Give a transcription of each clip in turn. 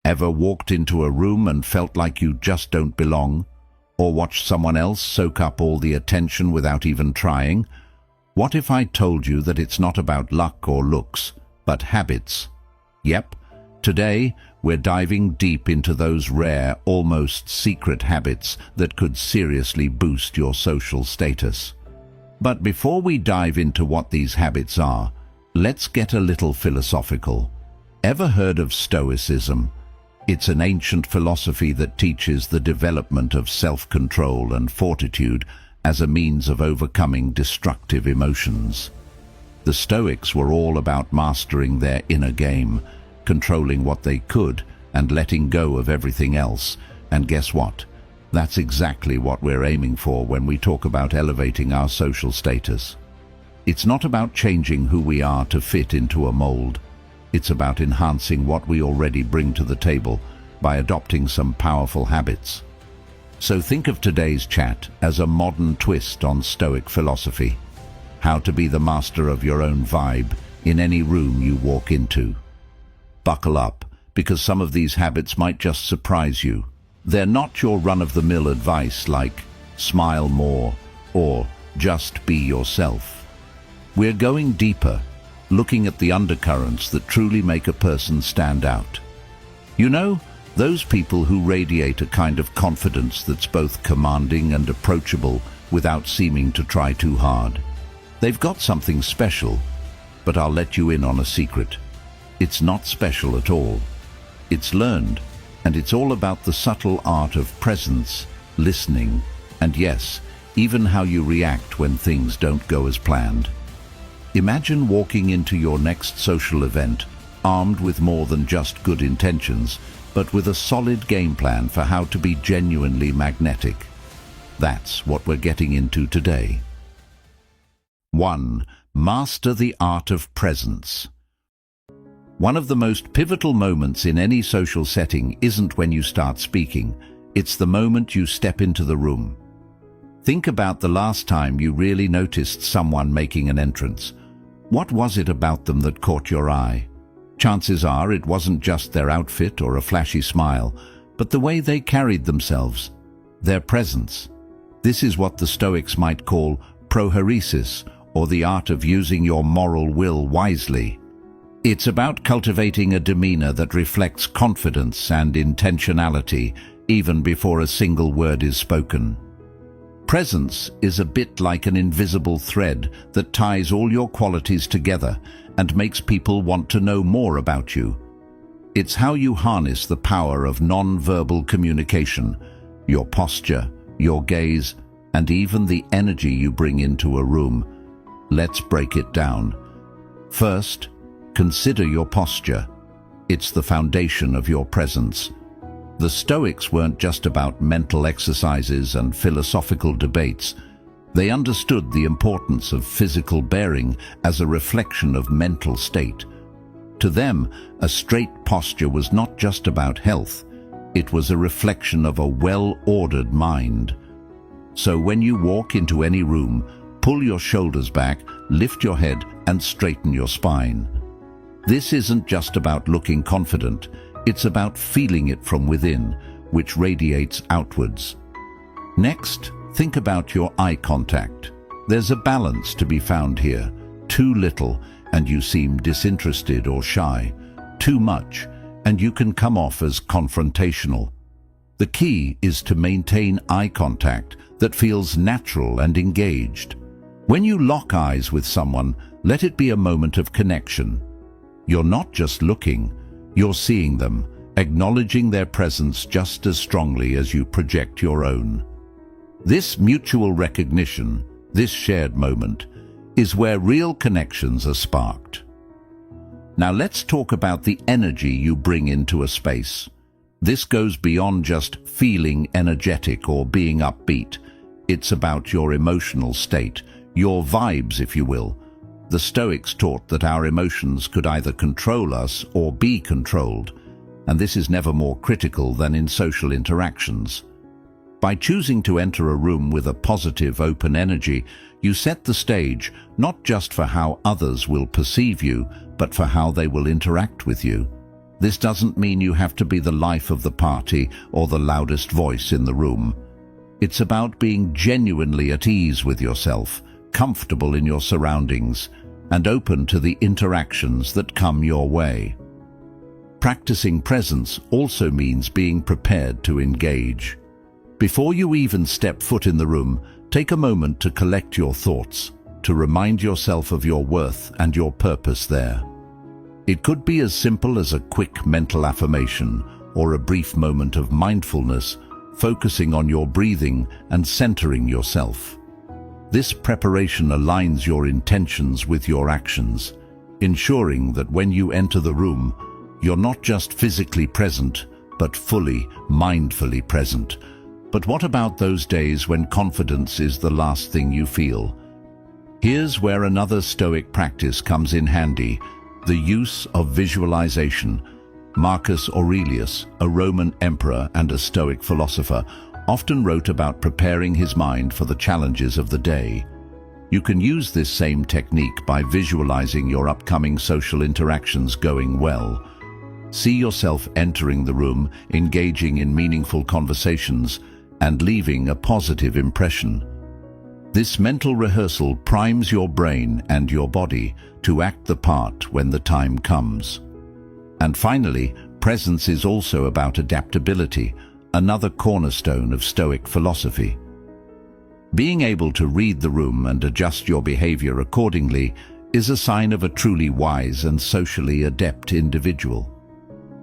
Ever walked into a room and felt like you just don't belong? Or watched someone else soak up all the attention without even trying? What if I told you that it's not about luck or looks, but habits? Yep, today we're diving deep into those rare, almost secret habits that could seriously boost your social status. But before we dive into what these habits are, let's get a little philosophical. Ever heard of Stoicism? It's an ancient philosophy that teaches the development of self-control and fortitude as a means of overcoming destructive emotions. The Stoics were all about mastering their inner game, controlling what they could and letting go of everything else. And guess what? That's exactly what we're aiming for when we talk about elevating our social status. It's not about changing who we are to fit into a mold. It's about enhancing what we already bring to the table by adopting some powerful habits. So think of today's chat as a modern twist on Stoic philosophy. How to be the master of your own vibe in any room you walk into. Buckle up, because some of these habits might just surprise you. They're not your run-of-the-mill advice like smile more or just be yourself. We're going deeper, looking at the undercurrents that truly make a person stand out. You know, those people who radiate a kind of confidence that's both commanding and approachable without seeming to try too hard. They've got something special, but I'll let you in on a secret. It's not special at all. It's learned, and it's all about the subtle art of presence, listening, and yes, even how you react when things don't go as planned. Imagine walking into your next social event armed with more than just good intentions, but with a solid game plan for how to be genuinely magnetic. That's what we're getting into today. 1. Master the art of presence. One of the most pivotal moments in any social setting isn't when you start speaking, it's the moment you step into the room. Think about the last time you really noticed someone making an entrance. What was it about them that caught your eye? Chances are it wasn't just their outfit or a flashy smile, but the way they carried themselves, their presence. This is what the Stoics might call prohairesis, or the art of using your moral will wisely. It's about cultivating a demeanor that reflects confidence and intentionality, even before a single word is spoken. Presence is a bit like an invisible thread that ties all your qualities together and makes people want to know more about you. It's how you harness the power of non-verbal communication, your posture, your gaze, and even the energy you bring into a room. Let's break it down. First, consider your posture. It's the foundation of your presence. The Stoics weren't just about mental exercises and philosophical debates. They understood the importance of physical bearing as a reflection of mental state. To them, a straight posture was not just about health. It was a reflection of a well-ordered mind. So when you walk into any room, pull your shoulders back, lift your head, and straighten your spine. This isn't just about looking confident. It's about feeling it from within, which radiates outwards. Next, think about your eye contact. There's a balance to be found here. Too little, and you seem disinterested or shy. Too much, and you can come off as confrontational. The key is to maintain eye contact that feels natural and engaged. When you lock eyes with someone, let it be a moment of connection. You're not just looking, you're seeing them, acknowledging their presence just as strongly as you project your own. This mutual recognition, this shared moment, is where real connections are sparked. Now let's talk about the energy you bring into a space. This goes beyond just feeling energetic or being upbeat. It's about your emotional state, your vibes, if you will. The Stoics taught that our emotions could either control us or be controlled, and this is never more critical than in social interactions. By choosing to enter a room with a positive, open energy, you set the stage not just for how others will perceive you, but for how they will interact with you. This doesn't mean you have to be the life of the party or the loudest voice in the room. It's about being genuinely at ease with yourself, comfortable in your surroundings, and open to the interactions that come your way. Practicing presence also means being prepared to engage. Before you even step foot in the room, take a moment to collect your thoughts, to remind yourself of your worth and your purpose there. It could be as simple as a quick mental affirmation or a brief moment of mindfulness, focusing on your breathing and centering yourself. This preparation aligns your intentions with your actions, ensuring that when you enter the room, you're not just physically present, but fully, mindfully present. But what about those days when confidence is the last thing you feel? Here's where another Stoic practice comes in handy: the use of visualization. Marcus Aurelius, a Roman emperor and a Stoic philosopher, often wrote about preparing his mind for the challenges of the day. You can use this same technique by visualizing your upcoming social interactions going well. See yourself entering the room, engaging in meaningful conversations, and leaving a positive impression. This mental rehearsal primes your brain and your body to act the part when the time comes. And finally, presence is also about adaptability, another cornerstone of Stoic philosophy. Being able to read the room and adjust your behavior accordingly is a sign of a truly wise and socially adept individual.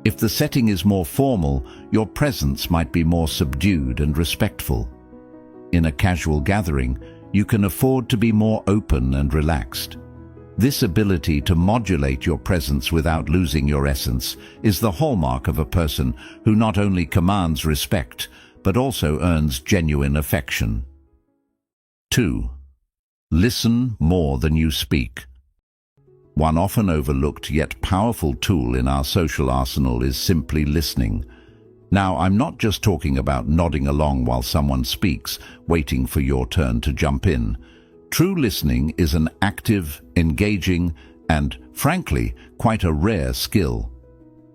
If the setting is more formal, your presence might be more subdued and respectful. In a casual gathering, you can afford to be more open and relaxed. This ability to modulate your presence without losing your essence is the hallmark of a person who not only commands respect, but also earns genuine affection. 2. Listen more than you speak. One often overlooked yet powerful tool in our social arsenal is simply listening. Now, I'm not just talking about nodding along while someone speaks, waiting for your turn to jump in. True listening is an active, engaging, and, frankly, quite a rare skill.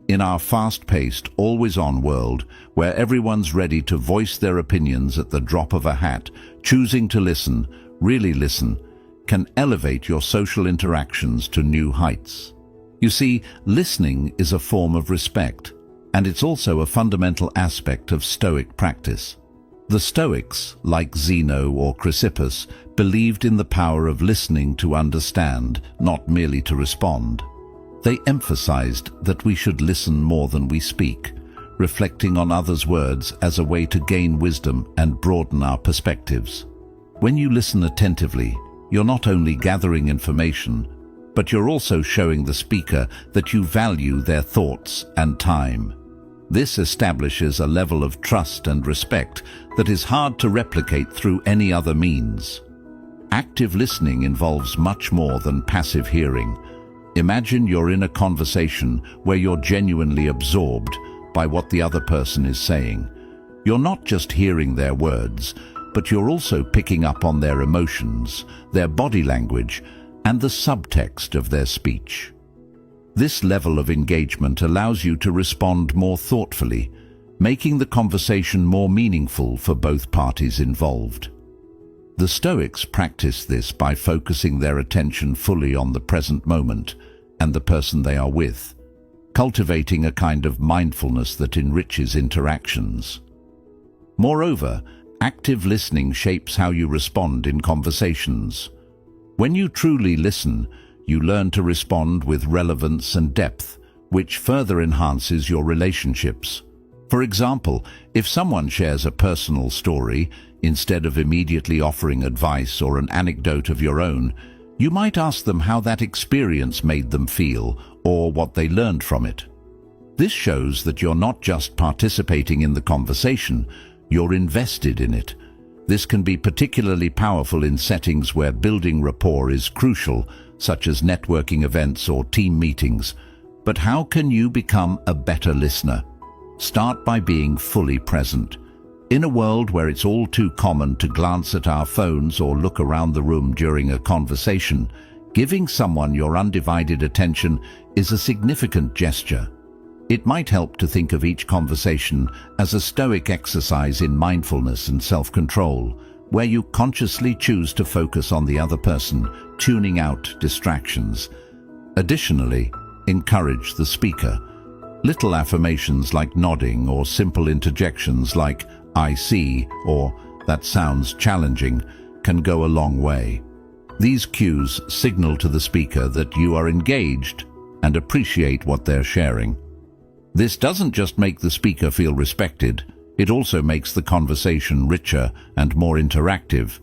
In our fast-paced, always-on world, where everyone's ready to voice their opinions at the drop of a hat, choosing to listen, really listen, can elevate your social interactions to new heights. You see, listening is a form of respect, and it's also a fundamental aspect of Stoic practice. The Stoics, like Zeno or Chrysippus, believed in the power of listening to understand, not merely to respond. They emphasized that we should listen more than we speak, reflecting on others' words as a way to gain wisdom and broaden our perspectives. When you listen attentively, you're not only gathering information, but you're also showing the speaker that you value their thoughts and time. This establishes a level of trust and respect that is hard to replicate through any other means. Active listening involves much more than passive hearing. Imagine you're in a conversation where you're genuinely absorbed by what the other person is saying. You're not just hearing their words, but you're also picking up on their emotions, their body language, and the subtext of their speech. This level of engagement allows you to respond more thoughtfully, making the conversation more meaningful for both parties involved. The Stoics practice this by focusing their attention fully on the present moment and the person they are with, cultivating a kind of mindfulness that enriches interactions. Moreover, active listening shapes how you respond in conversations. When you truly listen, you learn to respond with relevance and depth, which further enhances your relationships. For example, if someone shares a personal story, instead of immediately offering advice or an anecdote of your own, you might ask them how that experience made them feel or what they learned from it. This shows that you're not just participating in the conversation, you're invested in it. This can be particularly powerful in settings where building rapport is crucial, such as networking events or team meetings. But how can you become a better listener? Start by being fully present. In a world where it's all too common to glance at our phones or look around the room during a conversation, giving someone your undivided attention is a significant gesture. It might help to think of each conversation as a Stoic exercise in mindfulness and self-control, where you consciously choose to focus on the other person, tuning out distractions. Additionally, encourage the speaker. Little affirmations like nodding or simple interjections like "I see" or "that sounds challenging" can go a long way. These cues signal to the speaker that you are engaged and appreciate what they're sharing. This doesn't just make the speaker feel respected, it also makes the conversation richer and more interactive.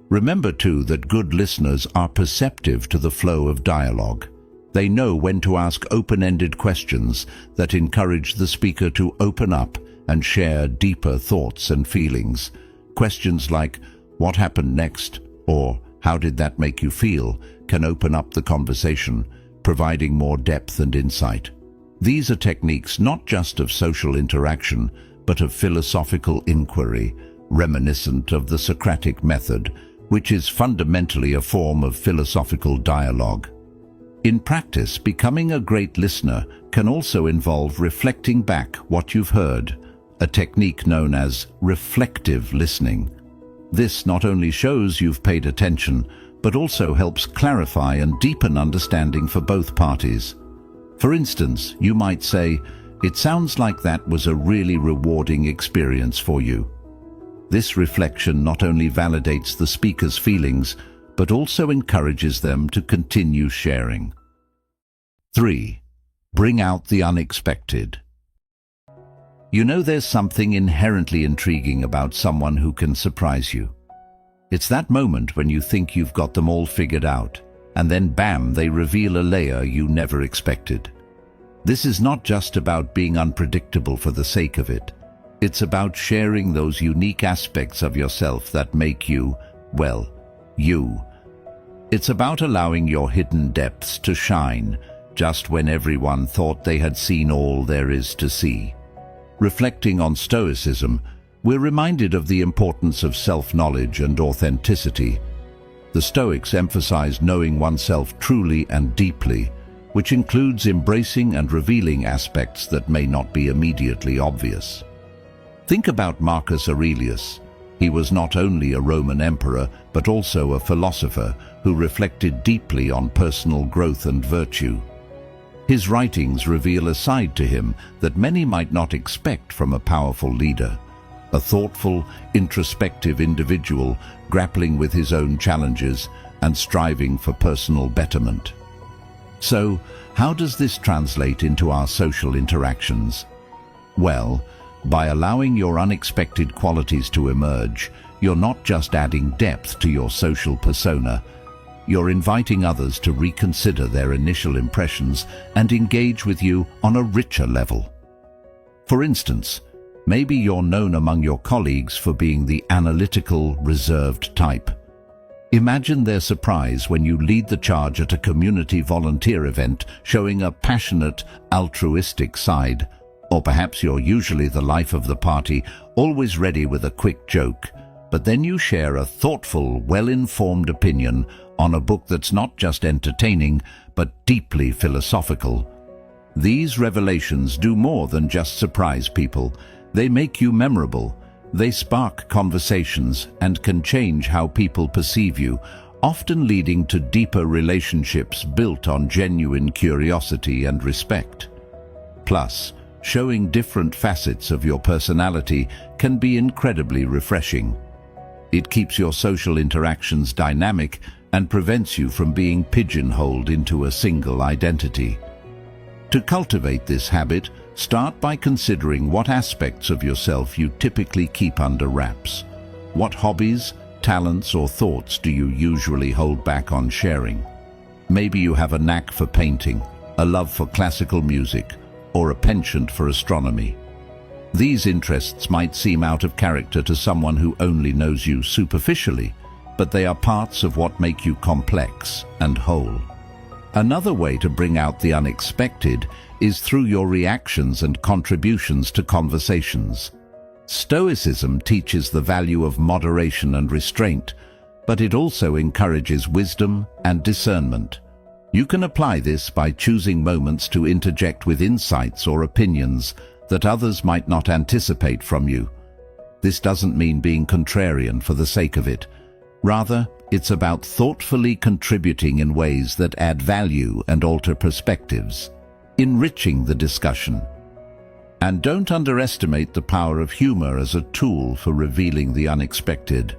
Remember too that good listeners are perceptive to the flow of dialogue. They know when to ask open-ended questions that encourage the speaker to open up and share deeper thoughts and feelings. Questions like, "What happened next?" or "How did that make you feel?" can open up the conversation, providing more depth and insight. These are techniques not just of social interaction, but of philosophical inquiry, reminiscent of the Socratic method, which is fundamentally a form of philosophical dialogue. In practice, becoming a great listener can also involve reflecting back what you've heard, a technique known as reflective listening. This not only shows you've paid attention, but also helps clarify and deepen understanding for both parties. For instance, you might say, "It sounds like that was a really rewarding experience for you." This reflection not only validates the speaker's feelings, but also encourages them to continue sharing. 3. Bring out the unexpected. You know, there's something inherently intriguing about someone who can surprise you. It's that moment when you think you've got them all figured out, and then bam, they reveal a layer you never expected. This is not just about being unpredictable for the sake of it. It's about sharing those unique aspects of yourself that make you, well, you. It's about allowing your hidden depths to shine, just when everyone thought they had seen all there is to see. Reflecting on Stoicism, we're reminded of the importance of self-knowledge and authenticity. The Stoics emphasize knowing oneself truly and deeply, which includes embracing and revealing aspects that may not be immediately obvious. Think about Marcus Aurelius. He was not only a Roman emperor, but also a philosopher who reflected deeply on personal growth and virtue. His writings reveal a side to him that many might not expect from a powerful leader. A thoughtful, introspective individual grappling with his own challenges and striving for personal betterment. So, how does this translate into our social interactions? Well, by allowing your unexpected qualities to emerge, you're not just adding depth to your social persona, you're inviting others to reconsider their initial impressions and engage with you on a richer level. For instance, maybe you're known among your colleagues for being the analytical, reserved type. Imagine their surprise when you lead the charge at a community volunteer event, showing a passionate, altruistic side. Or perhaps you're usually the life of the party, always ready with a quick joke, but then you share a thoughtful, well-informed opinion on a book that's not just entertaining, but deeply philosophical. These revelations do more than just surprise people. They make you memorable. They spark conversations and can change how people perceive you, often leading to deeper relationships built on genuine curiosity and respect. Plus, showing different facets of your personality can be incredibly refreshing. It keeps your social interactions dynamic and prevents you from being pigeonholed into a single identity. To cultivate this habit, start by considering what aspects of yourself you typically keep under wraps. What hobbies, talents, or thoughts do you usually hold back on sharing? Maybe you have a knack for painting, a love for classical music, or a penchant for astronomy. These interests might seem out of character to someone who only knows you superficially, but they are parts of what make you complex and whole. Another way to bring out the unexpected is through your reactions and contributions to conversations. Stoicism teaches the value of moderation and restraint, but it also encourages wisdom and discernment. You can apply this by choosing moments to interject with insights or opinions that others might not anticipate from you. This doesn't mean being contrarian for the sake of it. Rather, it's about thoughtfully contributing in ways that add value and alter perspectives, enriching the discussion. And don't underestimate the power of humor as a tool for revealing the unexpected.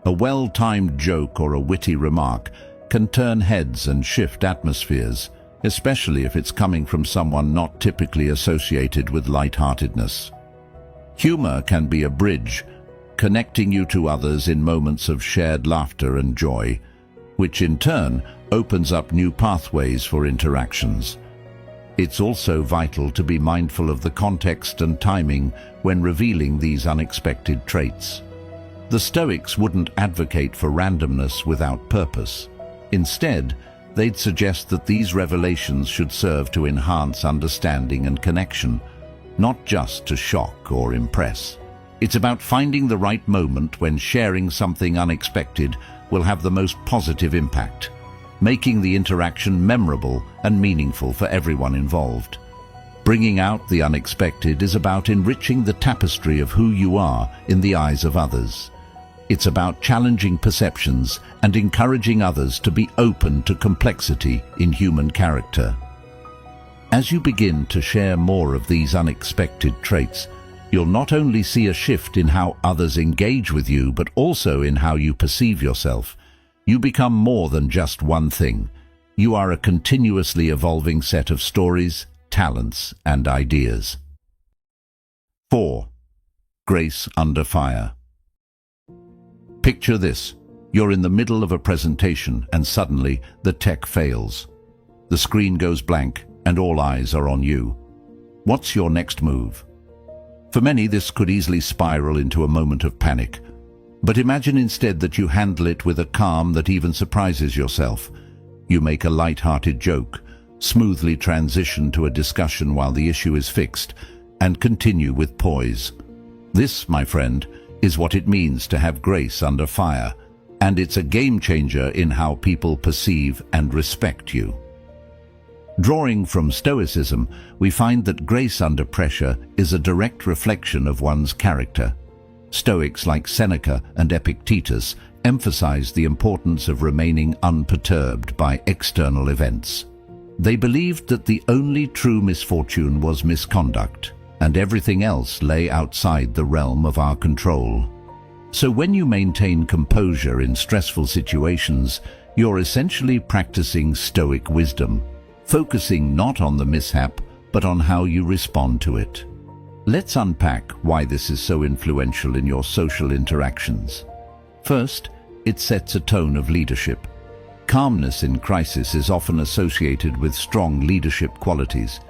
A well-timed joke or a witty remark can turn heads and shift atmospheres, especially if it's coming from someone not typically associated with lightheartedness. Humor can be a bridge, connecting you to others in moments of shared laughter and joy, which in turn opens up new pathways for interactions. It's also vital to be mindful of the context and timing when revealing these unexpected traits. The Stoics wouldn't advocate for randomness without purpose. Instead, they'd suggest that these revelations should serve to enhance understanding and connection, not just to shock or impress. It's about finding the right moment when sharing something unexpected will have the most positive impact, making the interaction memorable and meaningful for everyone involved. Bringing out the unexpected is about enriching the tapestry of who you are in the eyes of others. It's about challenging perceptions and encouraging others to be open to complexity in human character. As you begin to share more of these unexpected traits, you'll not only see a shift in how others engage with you, but also in how you perceive yourself. You become more than just one thing. You are a continuously evolving set of stories, talents, and ideas. 4. Grace under fire. Picture this. You're in the middle of a presentation and suddenly the tech fails. The screen goes blank and all eyes are on you. What's your next move? For many, this could easily spiral into a moment of panic. But imagine instead that you handle it with a calm that even surprises yourself. You make a light-hearted joke, smoothly transition to a discussion while the issue is fixed, and continue with poise. This, my friend, is what it means to have grace under fire, and it's a game changer in how people perceive and respect you. Drawing from Stoicism, we find that grace under pressure is a direct reflection of one's character. Stoics like Seneca and Epictetus emphasized the importance of remaining unperturbed by external events. They believed that the only true misfortune was misconduct, and everything else lay outside the realm of our control. So when you maintain composure in stressful situations, you're essentially practicing Stoic wisdom, focusing not on the mishap, but on how you respond to it. Let's unpack why this is so influential in your social interactions. First, it sets a tone of leadership. Calmness in crisis is often associated with strong leadership qualities.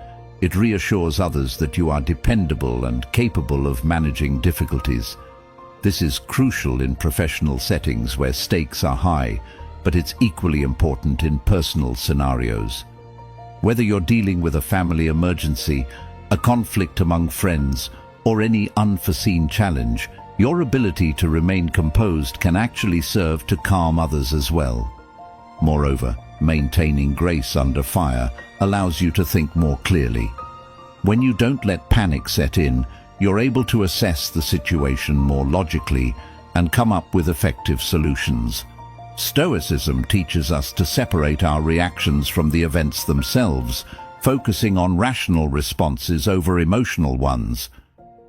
It reassures others that you are dependable and capable of managing difficulties. This is crucial in professional settings where stakes are high, but it's equally important in personal scenarios. Whether you're dealing with a family emergency, a conflict among friends, or any unforeseen challenge, your ability to remain composed can actually serve to calm others as well. Moreover, maintaining grace under fire allows you to think more clearly. When you don't let panic set in, you're able to assess the situation more logically and come up with effective solutions. Stoicism teaches us to separate our reactions from the events themselves, focusing on rational responses over emotional ones.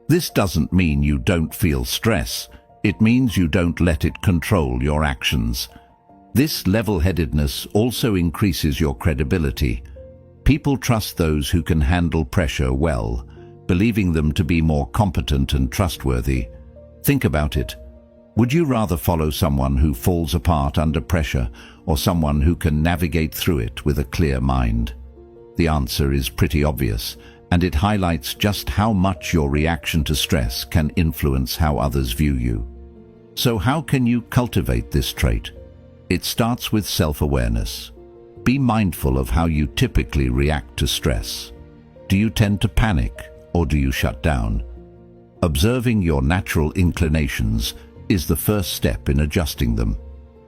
This doesn't mean you don't feel stress. It means you don't let it control your actions. This level-headedness also increases your credibility. People trust those who can handle pressure well, believing them to be more competent and trustworthy. Think about it. Would you rather follow someone who falls apart under pressure or someone who can navigate through it with a clear mind? The answer is pretty obvious, and it highlights just how much your reaction to stress can influence how others view you. So how can you cultivate this trait? It starts with self-awareness. Be mindful of how you typically react to stress. Do you tend to panic or do you shut down? Observing your natural inclinations is the first step in adjusting them.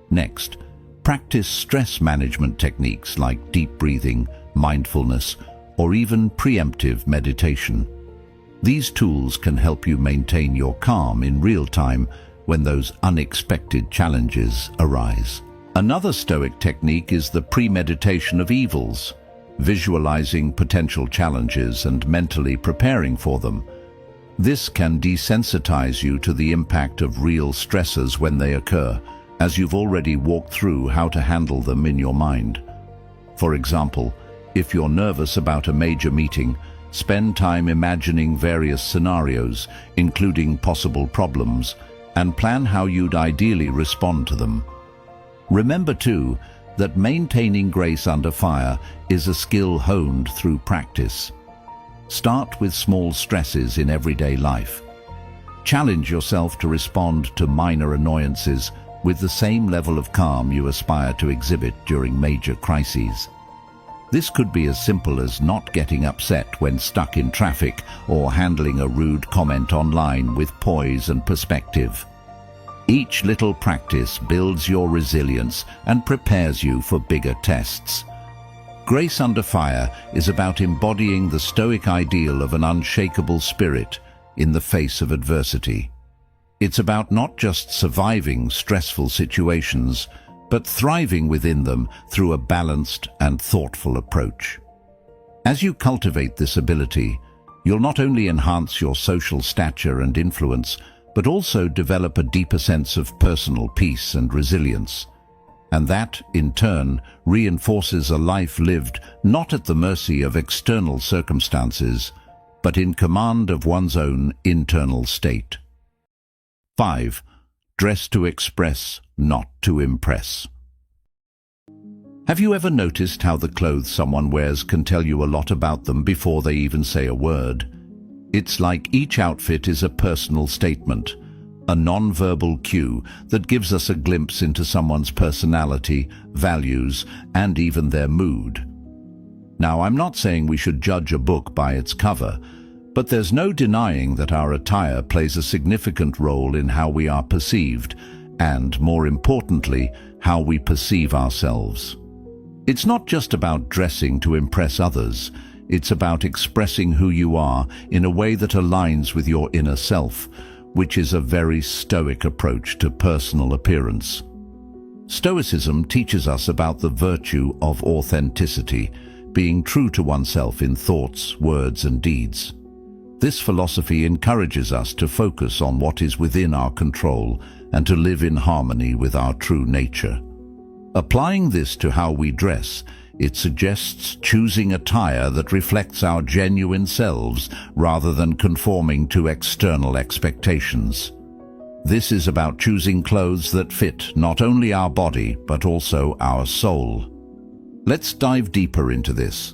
Next, Practice stress management techniques like deep breathing, mindfulness, or even preemptive meditation. These tools can help you maintain your calm in real time when those unexpected challenges arise. Another Stoic technique is the premeditation of evils, visualizing potential challenges and mentally preparing for them. This can desensitize you to the impact of real stressors when they occur, as you've already walked through how to handle them in your mind. For example, if you're nervous about a major meeting, spend time imagining various scenarios, including possible problems, and plan how you'd ideally respond to them. Remember too, that maintaining grace under fire is a skill honed through practice. Start with small stresses in everyday life. Challenge yourself to respond to minor annoyances with the same level of calm you aspire to exhibit during major crises. This could be as simple as not getting upset when stuck in traffic or handling a rude comment online with poise and perspective. Each little practice builds your resilience and prepares you for bigger tests. Grace under fire is about embodying the Stoic ideal of an unshakable spirit in the face of adversity. It's about not just surviving stressful situations, but thriving within them through a balanced and thoughtful approach. As you cultivate this ability, you'll not only enhance your social stature and influence, but also develop a deeper sense of personal peace and resilience. And that, in turn, reinforces a life lived not at the mercy of external circumstances, but in command of one's own internal state. 5. Dress to express, not to impress. Have you ever noticed how the clothes someone wears can tell you a lot about them before they even say a word? It's like each outfit is a personal statement, a non-verbal cue that gives us a glimpse into someone's personality, values, and even their mood. Now, I'm not saying we should judge a book by its cover, but there's no denying that our attire plays a significant role in how we are perceived, and, more importantly, how we perceive ourselves. It's not just about dressing to impress others. It's about expressing who you are in a way that aligns with your inner self, which is a very Stoic approach to personal appearance. Stoicism teaches us about the virtue of authenticity, being true to oneself in thoughts, words, and deeds. This philosophy encourages us to focus on what is within our control and to live in harmony with our true nature. Applying this to how we dress, it suggests choosing attire that reflects our genuine selves rather than conforming to external expectations. This is about choosing clothes that fit not only our body but also our soul. Let's dive deeper into this.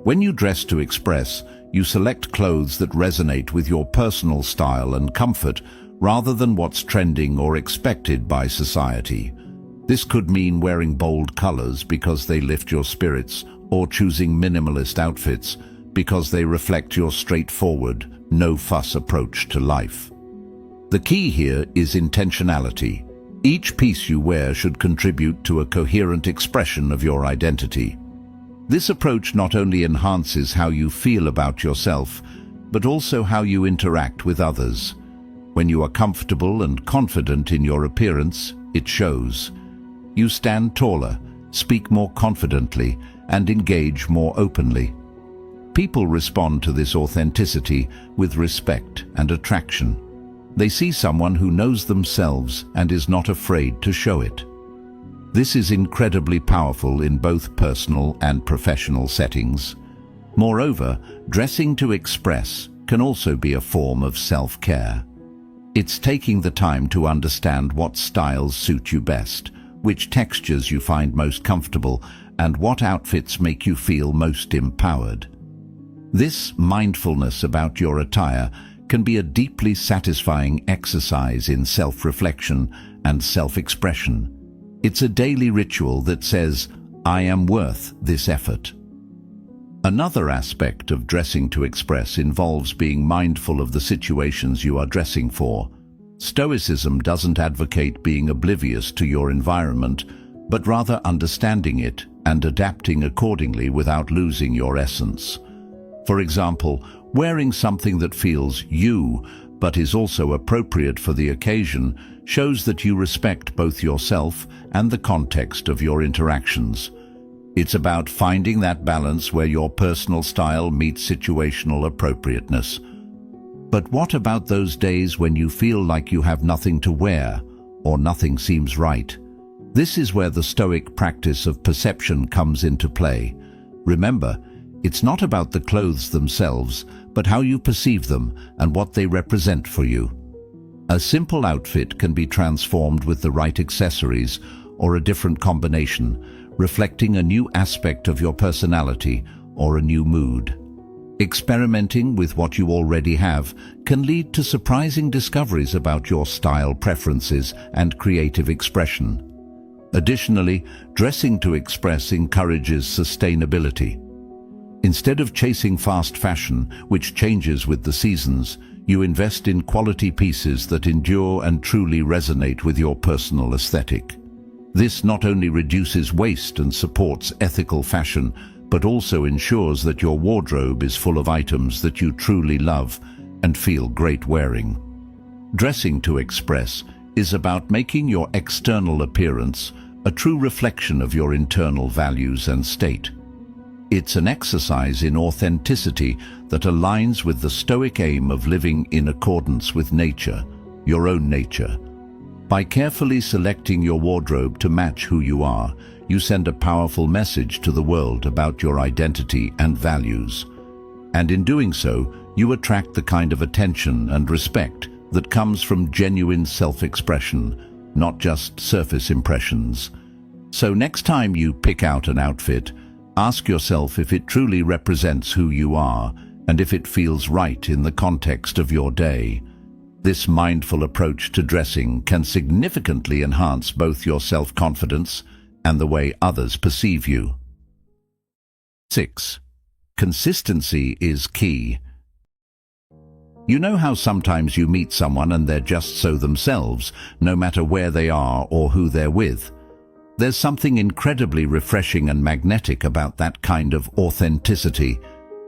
When you dress to express, you select clothes that resonate with your personal style and comfort rather than what's trending or expected by society. This could mean wearing bold colors because they lift your spirits, or choosing minimalist outfits because they reflect your straightforward, no-fuss approach to life. The key here is intentionality. Each piece you wear should contribute to a coherent expression of your identity. This approach not only enhances how you feel about yourself, but also how you interact with others. When you are comfortable and confident in your appearance, it shows. You stand taller, speak more confidently, and engage more openly. People respond to this authenticity with respect and attraction. They see someone who knows themselves and is not afraid to show it. This is incredibly powerful in both personal and professional settings. Moreover, dressing to express can also be a form of self-care. It's taking the time to understand what styles suit you best, which textures you find most comfortable, and what outfits make you feel most empowered. This mindfulness about your attire can be a deeply satisfying exercise in self-reflection and self-expression. It's a daily ritual that says, "I am worth this effort." Another aspect of dressing to express involves being mindful of the situations you are dressing for. Stoicism doesn't advocate being oblivious to your environment, but rather understanding it and adapting accordingly without losing your essence. For example, wearing something that feels you, but is also appropriate for the occasion, shows that you respect both yourself and the context of your interactions. It's about finding that balance where your personal style meets situational appropriateness. But what about those days when you feel like you have nothing to wear, or nothing seems right? This is where the Stoic practice of perception comes into play. Remember, it's not about the clothes themselves, but how you perceive them and what they represent for you. A simple outfit can be transformed with the right accessories or a different combination, reflecting a new aspect of your personality or a new mood. Experimenting with what you already have can lead to surprising discoveries about your style preferences and creative expression. Additionally, dressing to express encourages sustainability. Instead of chasing fast fashion, which changes with the seasons, you invest in quality pieces that endure and truly resonate with your personal aesthetic. This not only reduces waste and supports ethical fashion, but also ensures that your wardrobe is full of items that you truly love and feel great wearing. Dressing to express is about making your external appearance a true reflection of your internal values and state. It's an exercise in authenticity that aligns with the Stoic aim of living in accordance with nature, your own nature. By carefully selecting your wardrobe to match who you are, you send a powerful message to the world about your identity and values. And in doing so, you attract the kind of attention and respect that comes from genuine self-expression, not just surface impressions. So next time you pick out an outfit, ask yourself if it truly represents who you are and if it feels right in the context of your day. This mindful approach to dressing can significantly enhance both your self-confidence and the way others perceive you. 6. Consistency is key. You know how sometimes you meet someone and they're just so themselves, no matter where they are or who they're with. There's something incredibly refreshing and magnetic about that kind of authenticity.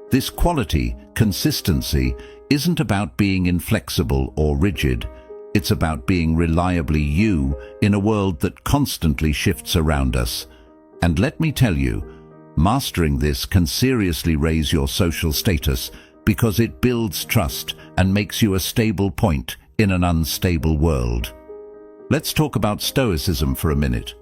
This quality, consistency, isn't about being inflexible or rigid. It's about being reliably you in a world that constantly shifts around us. And let me tell you, mastering this can seriously raise your social status because it builds trust and makes you a stable point in an unstable world. Let's talk about Stoicism for a minute.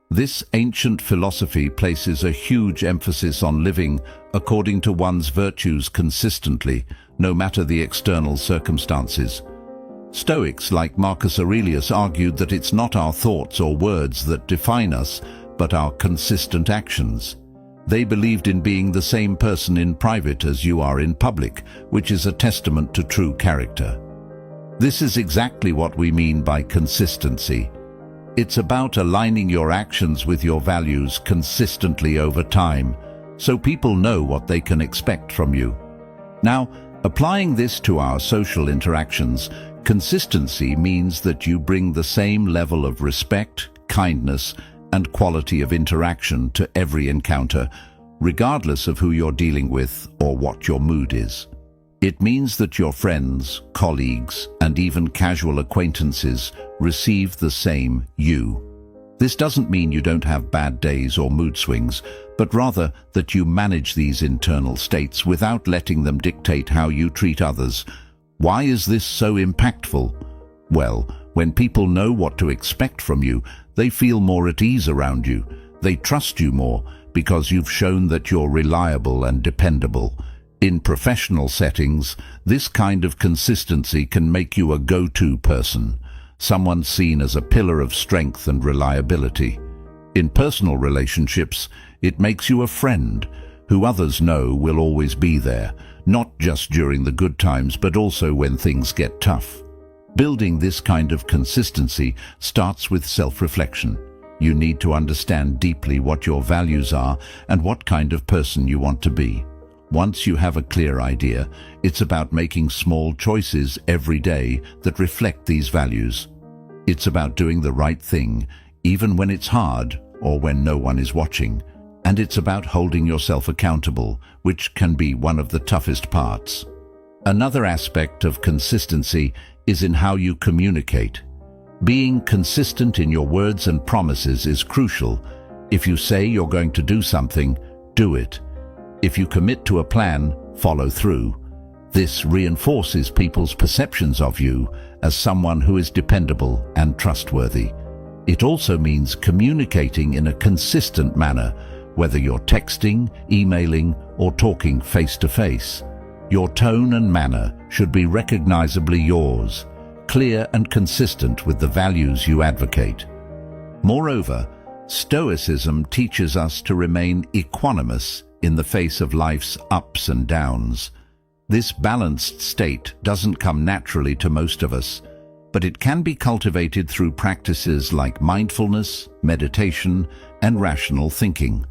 This ancient philosophy places a huge emphasis on living according to one's virtues consistently, no matter the external circumstances. Stoics like Marcus Aurelius argued that it's not our thoughts or words that define us, but our consistent actions. They believed in being the same person in private as you are in public, which is a testament to true character. This is exactly what we mean by consistency. It's about aligning your actions with your values consistently over time, so people know what they can expect from you. Now, applying this to our social interactions, consistency means that you bring the same level of respect, kindness, and quality of interaction to every encounter, regardless of who you're dealing with or what your mood is. It means that your friends, colleagues, and even casual acquaintances receive the same you. This doesn't mean you don't have bad days or mood swings, but rather that you manage these internal states without letting them dictate how you treat others. Why is this so impactful? Well, when people know what to expect from you, they feel more at ease around you. They trust you more because you've shown that you're reliable and dependable. In professional settings, this kind of consistency can make you a go-to person, someone seen as a pillar of strength and reliability. In personal relationships, it makes you a friend who others know will always be there, not just during the good times, but also when things get tough. Building this kind of consistency starts with self-reflection. You need to understand deeply what your values are and what kind of person you want to be. Once you have a clear idea, it's about making small choices every day that reflect these values. It's about doing the right thing, even when it's hard or when no one is watching. And it's about holding yourself accountable, which can be one of the toughest parts. Another aspect of consistency is in how you communicate. Being consistent in your words and promises is crucial. If you say you're going to do something, do it. If you commit to a plan, follow through. This reinforces people's perceptions of you as someone who is dependable and trustworthy. It also means communicating in a consistent manner, whether you're texting, emailing, or talking face-to-face. Your tone and manner should be recognizably yours, clear and consistent with the values you advocate. Moreover, Stoicism teaches us to remain equanimous in the face of life's ups and downs. This balanced state doesn't come naturally to most of us, but it can be cultivated through practices like mindfulness, meditation, and rational thinking.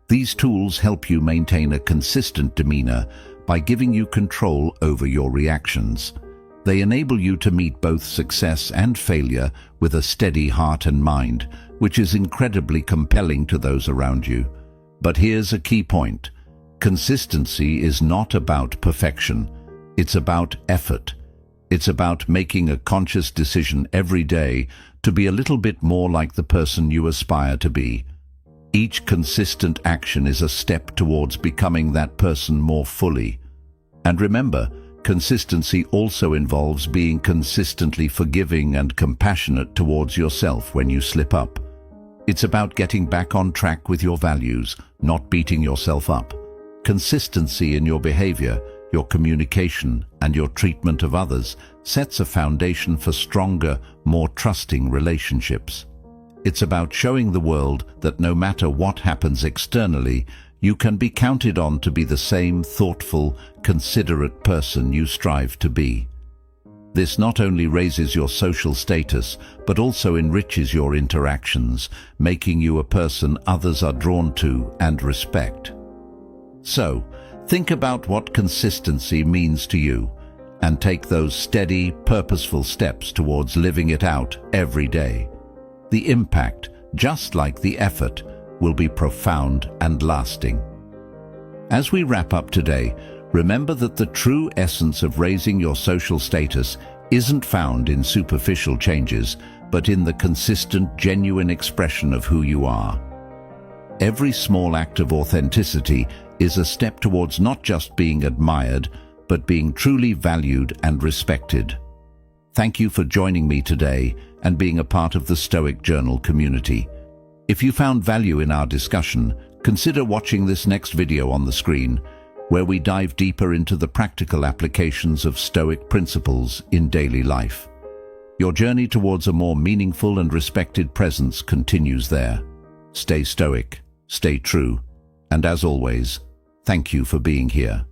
These tools help you maintain a consistent demeanor by giving you control over your reactions. They enable you to meet both success and failure with a steady heart and mind, which is incredibly compelling to those around you. But here's a key point. Consistency is not about perfection. It's about effort. It's about making a conscious decision every day to be a little bit more like the person you aspire to be. Each consistent action is a step towards becoming that person more fully. And remember, consistency also involves being consistently forgiving and compassionate towards yourself when you slip up. It's about getting back on track with your values, not beating yourself up. Consistency in your behavior, your communication, and your treatment of others sets a foundation for stronger, more trusting relationships. It's about showing the world that no matter what happens externally, you can be counted on to be the same thoughtful, considerate person you strive to be. This not only raises your social status, but also enriches your interactions, making you a person others are drawn to and respect. So, think about what consistency means to you, and take those steady, purposeful steps towards living it out every day. The impact, just like the effort, will be profound and lasting. As we wrap up today, remember that the true essence of raising your social status isn't found in superficial changes, but in the consistent, genuine expression of who you are. Every small act of authenticity is a step towards not just being admired, but being truly valued and respected. Thank you for joining me today and being a part of the Stoic Journal community. If you found value in our discussion, consider watching this next video on the screen, where we dive deeper into the practical applications of Stoic principles in daily life. Your journey towards a more meaningful and respected presence continues there. Stay stoic, stay true, and as always, thank you for being here.